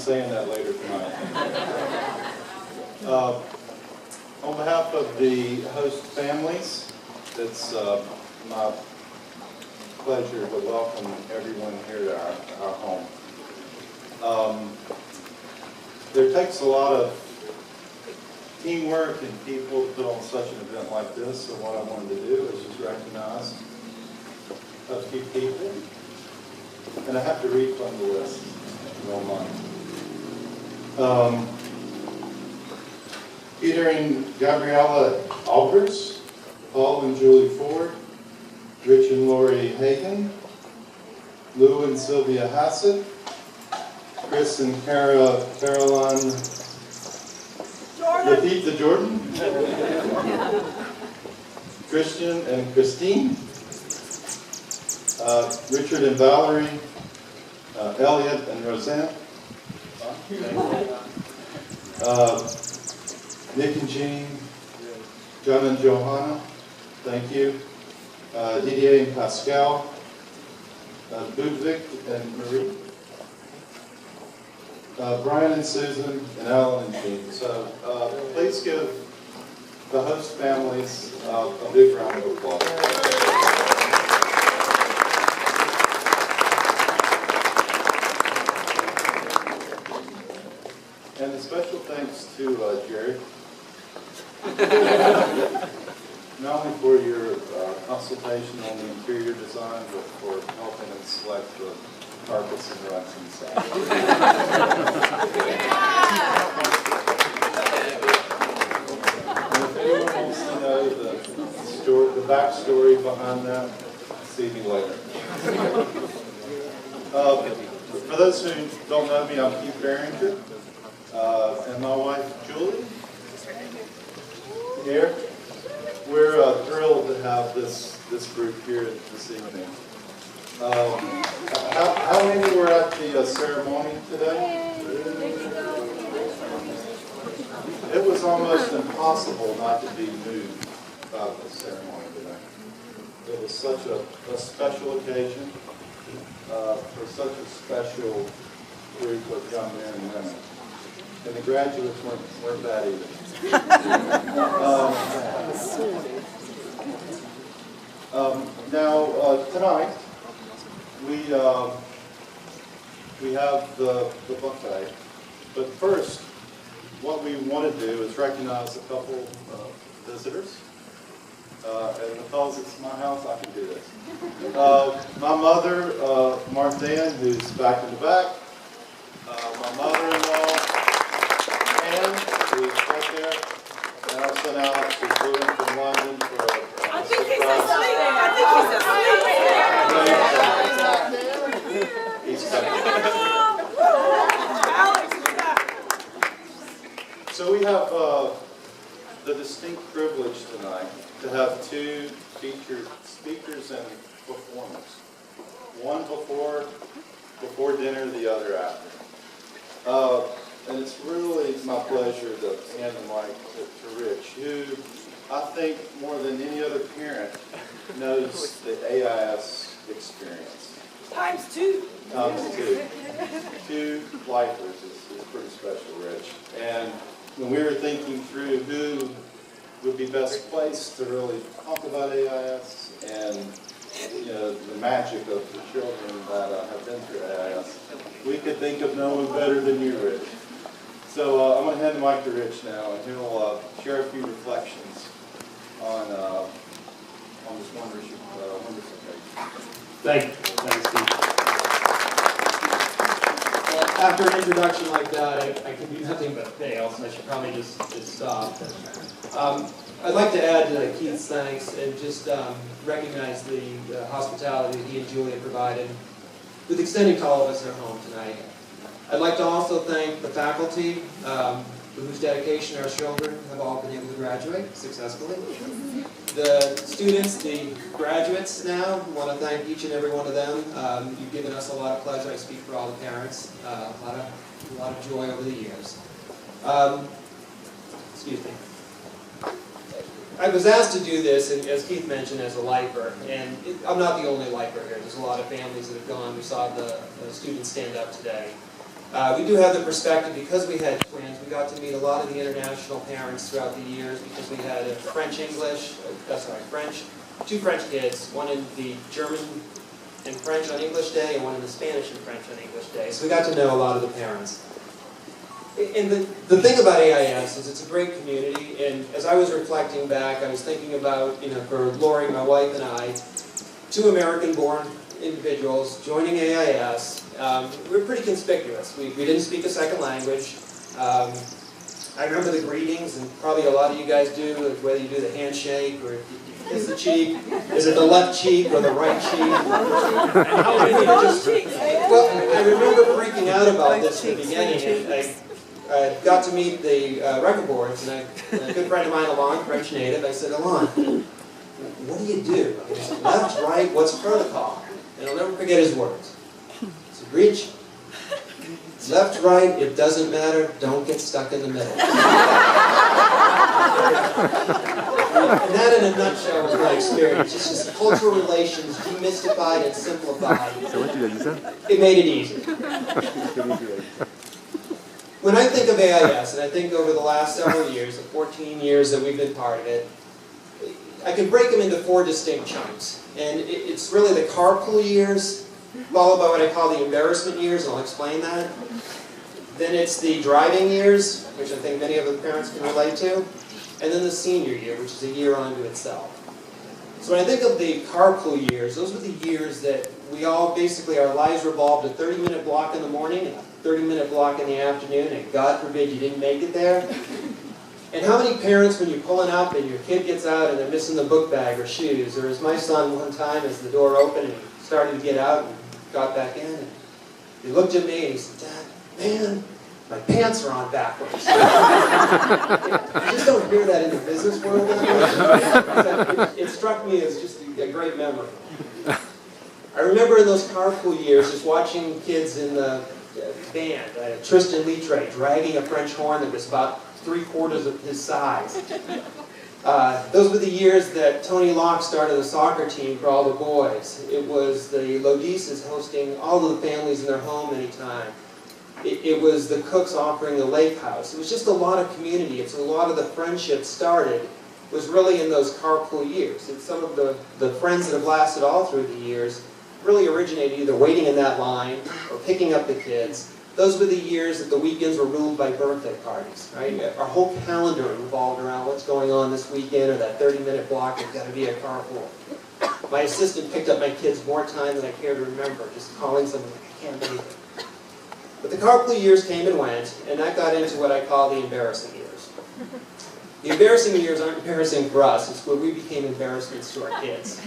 saying that later tonight. On behalf of the host families, it's my pleasure to welcome everyone here to our home. There takes a lot of teamwork and people to put on such an event like this, so what I wanted to do is just recognize a few people. And I have to read from the list, if you don't mind. Peter and Gabriella Albers, Paul and Julie Ford, Rich and Lori Hagen, Lou and Sylvia Hassett, Chris and Caroline Lafitte Jordan, Christian and Christine, Richard and Valerie, Elliot and Roseanne, Nick and Jean, John and Johanna, thank you, Didier and Pascal, Ludwig and Marie, Brian and Susan, and Alan and Jean. So please give the host families a big round of applause. And a special thanks to Jared, not only for your consultation on the interior design, but for helping us select the carpets and rugs inside. And if anyone wants to know the backstory behind that, see me later. For those who don't know me, I'm Keith Barringer. And my wife, Julie, here. We're thrilled to have this group here this evening. How many were at the ceremony today? It was almost impossible not to be moved by the ceremony today. It was such a special occasion for such a special group of young men and women. And the graduates weren't bad either. Now, tonight, we have the buffet. But first, what we want to do is recognize a couple of visitors. And because it's my house, I can do this. My mother, Martha, who's back in the back. My mother-in-law, Anne, who's right there, and our son Alex, who flew in from London for a surprise. He's coming. So we have the distinct privilege tonight to have two featured speakers and performers. One before dinner, the other after. And it's really my pleasure to hand the mic to Rich, who I think more than any other parent knows the AIS experience. Times two. Times two. Two lifers is pretty special, Rich. And when we were thinking through who would be best placed to really talk about AIS and the magic of the children that have been through AIS, we could think of no one better than you, Rich. So I'm going to hand the mic to Rich now, and he'll share a few reflections on this wonderful occasion. Thanks, Steve. Well, after an introduction like that, I can do nothing but fail, so I should probably just stop. I'd like to add to Keith's thanks and just recognize the hospitality that he and Julia provided with extending to all of us in our home tonight. I'd like to also thank the faculty whose dedication our children have all been able to graduate successfully. The students, the graduates now, I want to thank each and every one of them. You've given us a lot of pleasure. I speak for all the parents. A lot of joy over the years. Excuse me. I was asked to do this, and as Keith mentioned, as a lifer, and I'm not the only lifer here. There's a lot of families that have gone. We saw the students stand up today. We do have the perspective, because we had twins, we got to meet a lot of the international parents throughout the years, because we had a two French kids, one in the German and French on English Day, and one in the Spanish and French on English Day. So we got to know a lot of the parents. And the thing about AIS is it's a great community, and as I was reflecting back, I was thinking about, for Lori, my wife, and I, two American-born individuals joining AIS. We were pretty conspicuous. We didn't speak a second language. I remember the greetings, and probably a lot of you guys do, whether you do the handshake or you kiss the cheek. Is it the left cheek or the right cheek? Well, I remember freaking out about this in the beginning. I got to meet the record boards, and a good friend of mine, Alon, French native, I said, Alon, what do you do? He said, left, right, what's protocol? And I'll never forget his words. He said, reach, left, right, it doesn't matter, don't get stuck in the middle. And that in a nutshell was my experience. It's just cultural relations demystified and simplified. It made it easy. When I think of AIS, and I think over the last several years, the 14 years that we've been part of it, I can break them into 4 distinct chunks. And it's really the carpool years, followed by what I call the embarrassment years, and I'll explain that. Then it's the driving years, which I think many of the parents can relate to. And then the senior year, which is a year unto itself. So when I think of the carpool years, those were the years that we all, basically our lives revolved a 30-minute block in the morning and a 30-minute block in the afternoon, and God forbid you didn't make it there. And how many parents, when you're pulling up and your kid gets out and they're missing the book bag or shoes, or as my son one time as the door opened and he started to get out and got back in, and he looked at me and he said, Dad, man, my pants are on backwards. You just don't hear that in the business world that much. It struck me as just a great memory. I remember in those carpool years just watching kids in the band, Tristan Litre dragging a French horn that was about 3/4 of his size. Those were the years that Tony Locke started a soccer team for all the boys. It was the Lodices hosting all of the families in their home anytime. It was the Cooks offering the lake house. It was just a lot of community. It's a lot of the friendships started was really in those carpool years. And some of the friends that have lasted all through the years really originated either waiting in that line or picking up the kids. Those were the years that the weekends were ruled by birthday parties, right? Our whole calendar revolved around what's going on this weekend, or that 30-minute block has got to be a carpool. My assistant picked up my kids more time than I care to remember, just calling someone like, I can't believe it. But the carpool years came and went, and that got into what I call the embarrassing years. The embarrassing years aren't embarrassing for us, it's where we became embarrassments to our kids.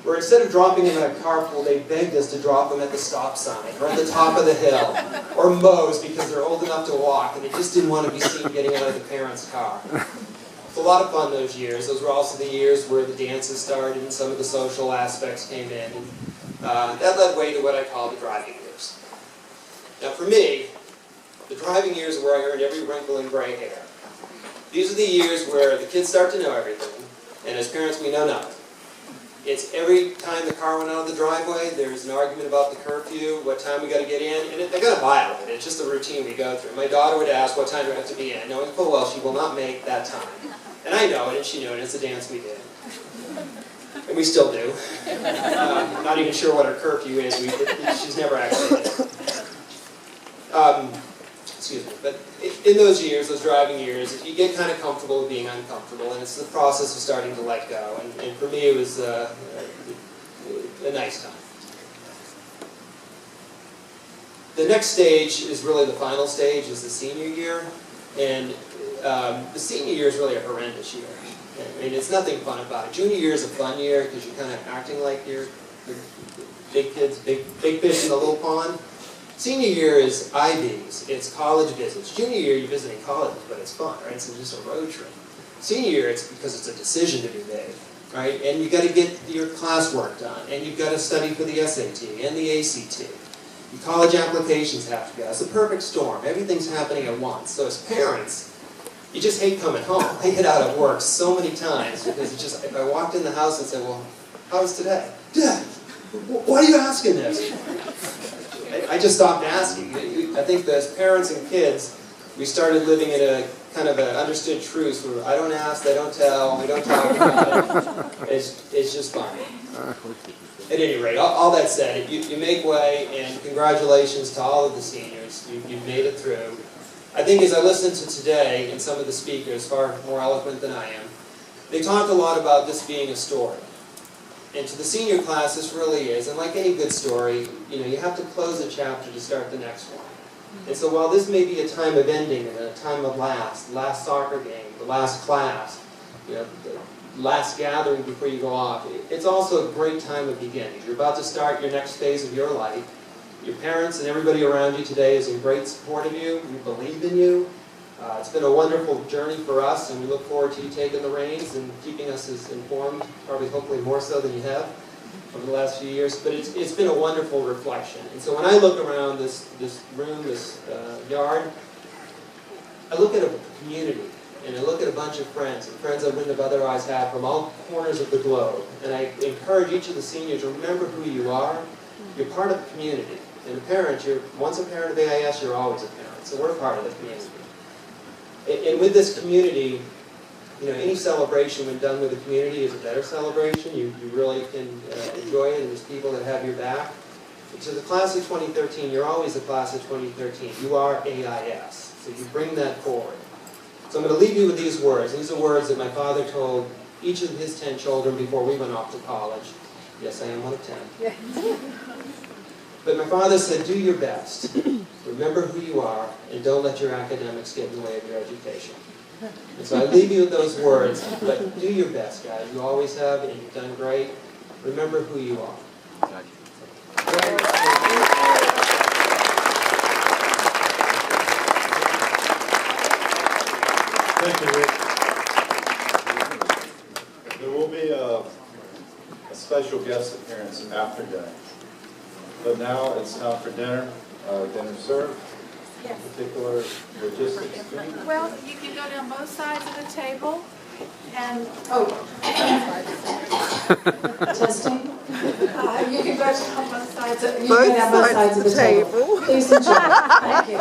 Where instead of dropping them in a carpool, they begged us to drop them at the stop sign, or at the top of the hill, or Moe's because they're old enough to walk, and they just didn't want to be seen getting out of the parents' car. It's a lot of fun those years. Those were also the years where the dances started and some of the social aspects came in. And, that led way to what I call the driving years. Now for me, the driving years are where I earned every wrinkle and gray hair. These are the years where the kids start to know everything, and as parents we know nothing. It's every time the car went out of the driveway, there's an argument about the curfew, what time we got to get in, and they got to violate it. It's just a routine we go through. My daughter would ask, what time do I have to be in, knowing full well she will not make that time. And I know it, and she knew it, it's a dance we did. And we still do. Not even sure what our curfew is, she's never actually did. Excuse me, but in those years, those driving years, you get kind of comfortable with being uncomfortable, and it's the process of starting to let go. And for me, it was a nice time. The next stage is really the final stage, is the senior year. And the senior year is really a horrendous year. I mean, it's nothing fun about it. Junior year is a fun year because you're kind of acting like you're big kids, big fish in the little pond. Senior year is IVs, it's college visits. Junior year, you're visiting colleges, but it's fun, right? It's just a road trip. Senior year, it's because it's a decision to be made, right? And you've got to get your classwork done, and you've got to study for the SAT and the ACT. Your college applications have to go. It's a perfect storm. Everything's happening at once. So as parents, you just hate coming home. I get out of work so many times because it's just, if I walked in the house and said, well, how was today? Dad, why are you asking this? I just stopped asking. I think as parents and kids, we started living in a kind of an understood truce where I don't ask, I don't tell, we don't talk about it. It's just fine. At any rate, all that said, you make way, and congratulations to all of the seniors. You've made it through. I think as I listened to today, and some of the speakers, far more eloquent than I am, they talked a lot about this being a story. And to the senior class, this really is. And like any good story, you have to close a chapter to start the next one. And so while this may be a time of ending and a time of last soccer game, the last class, the last gathering before you go off, it's also a great time of beginning. You're about to start your next phase of your life. Your parents and everybody around you today is in great support of you. We believe in you. It's been a wonderful journey for us, and we look forward to you taking the reins and keeping us as informed, probably hopefully more so than you have over the last few years. But it's been a wonderful reflection. And so when I look around this room, this yard, I look at a community, and I look at a bunch of friends I wouldn't have otherwise had from all corners of the globe. And I encourage each of the seniors to remember who you are. You're part of the community. And a parent, once a parent of AIS, you're always a parent. So we're part of the community. And with this community, any celebration when done with the community is a better celebration. You really can enjoy it, and there's people that have your back. So the class of 2013, you're always the class of 2013. You are AIS. So you bring that forward. So I'm going to leave you with these words. These are words that my father told each of his 10 children before we went off to college. Yes, I am one of 10. But my father said, do your best. Remember who you are, and don't let your academics get in the way of your education. And so I leave you with those words, but do your best, guys. You always have, and you've done great. Remember who you are. Thank you, Rick. There will be a special guest appearance after dinner. But now it's time for dinner. Dinner served. Yes. Particular logistics. Well, you can go down both sides of the table and, testing. You can go down both sides of the table. Please enjoy. Thank you.